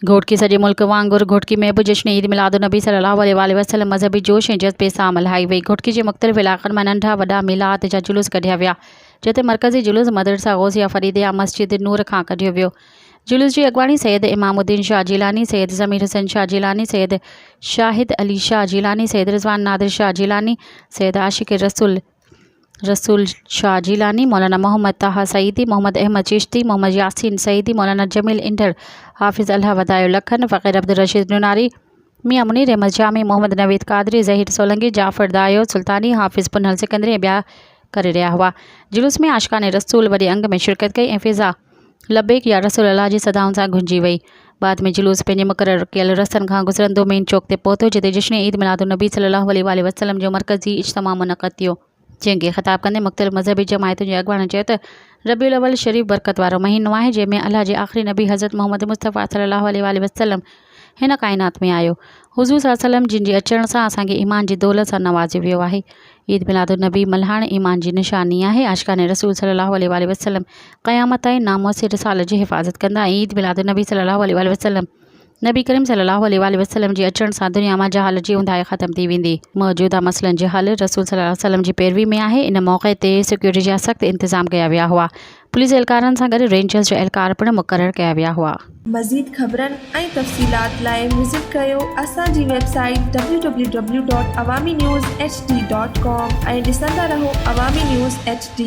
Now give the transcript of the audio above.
घोटकी सॼे मुल्क वांगुरु घोटकी में बि जश्न ईद मिलादुन्नबी सल्लल्लाहु अलैहि वसल्लम मज़हबी जोश ऐं जज़्बे सां मल्हाई वई। घोटकी जे मुख़्तलिफ़ इलाइक़नि मां नंढा वॾा मिलाद जा जुलूस कढिया विया, जिते मरकज़ी जुलूस मदरसा गौसिया फरीदिया मस्जिद नूर खां कढियो वियो। जुलूस जी अॻवानी सैयद इमामुद्दीन शाह जीलानी, सैयद ज़मीर हुसैन शाह जीलानी, सैयद शाहिद अली शाह जीलानी, सैयद रिज़वान नादिर शाह जीलानी, सैयद आशिक रसूल शाह जीलानी, मौलाना मोहम्मद ताहा सईदी, मोहम्मद अहमद चिश्ती, मोहम्मद यासीन सईदी, मौलाना जमील इंदड़, हाफिज़ अल्लाह वदायो लखन, फ़कीर अब्दुल रशीद नुनारी, मियाँ मुनीर अहमद जामी, मोहम्मद नवीद कादरी, ज़हीर सोलंगी, जाफ़र दायो सुल्तानी, हाफिज़ पुनहल सिकंदरी ऐं ॿिया करे रहिया हुआ। जुलूस में आशिकाने रसूल वॾे अंग में शिरकत कई ऐं फ़िज़ा लब्बैक या रसूल अल्लाह जी सदाउनि सां गुंजी वई। बाद में जुलूस पंहिंजे मुक़ररु कयल रस्तनि खां गुज़रंदो मेन चौक ते पहुतो, जिते जश्न ईद मिलादुन्नबी सल्लल्लाहु अलैहि वसल्लम जो मरकज़ी इज्तिमा मुनक़द थियो। जंहिंखे ख़िताब कंदे मुख़्तलिफ़ मज़हबी जमायतुनि जे अॻवाननि चयो त रबीउल अव्वल शरीफ़ बरकत वारो महीनो आहे, जंहिंमें अल्लाह जे आख़िरी नबी हज़रत मोहम्मद मुस्तफ़ा सल्लल्लाहु अलैहि वसल्लम हिन काइनात में आयो। हुज़ूर सल्लल्लाहु अलैहि वसल्लम जिन जे अचण सां असांखे ईमान जी दौलत सां नवाज़ियो वियो आहे। ईद मिलादुन्नबी मल्हाइण ईमान जी निशानी आहे। आशिकाने रसूल सल्लल्लाहु अलैहि वसल्लम क़यामत ताईं नामोसे रिसालत जी हिफ़ाज़त कंदा ऐं ईद मिलादुन्नबी सल्लल्लाहु अलैहि वसल्लम नबी करीम सल्लल्लाहु अलैहि वसल्लम जे अचण सां दुनिया मां जहालत जी उंधाए ख़त्म थी वेंदी। मौजूदा मसइलनि जो हल रसूल सल्लल्लाहु अलैहि वसल्लम जी पैरवी में आहे। इन मौक़े ते सिक्योरिटी जा सख़्त इंतज़ाम कया विया हुआ। पुलिस एहलकारनि सां गॾु रेंजर्स जा एहलकार पिणु मुक़ररु कया विया हुआ। मज़ीद ख़बरनि ऐं तफ़सीलात लाइ विज़िट कयो असांजी वेबसाइट www.awamiNewsHD.com ऐं ॾिसंदा रहो अवामी न्यूज़ HD।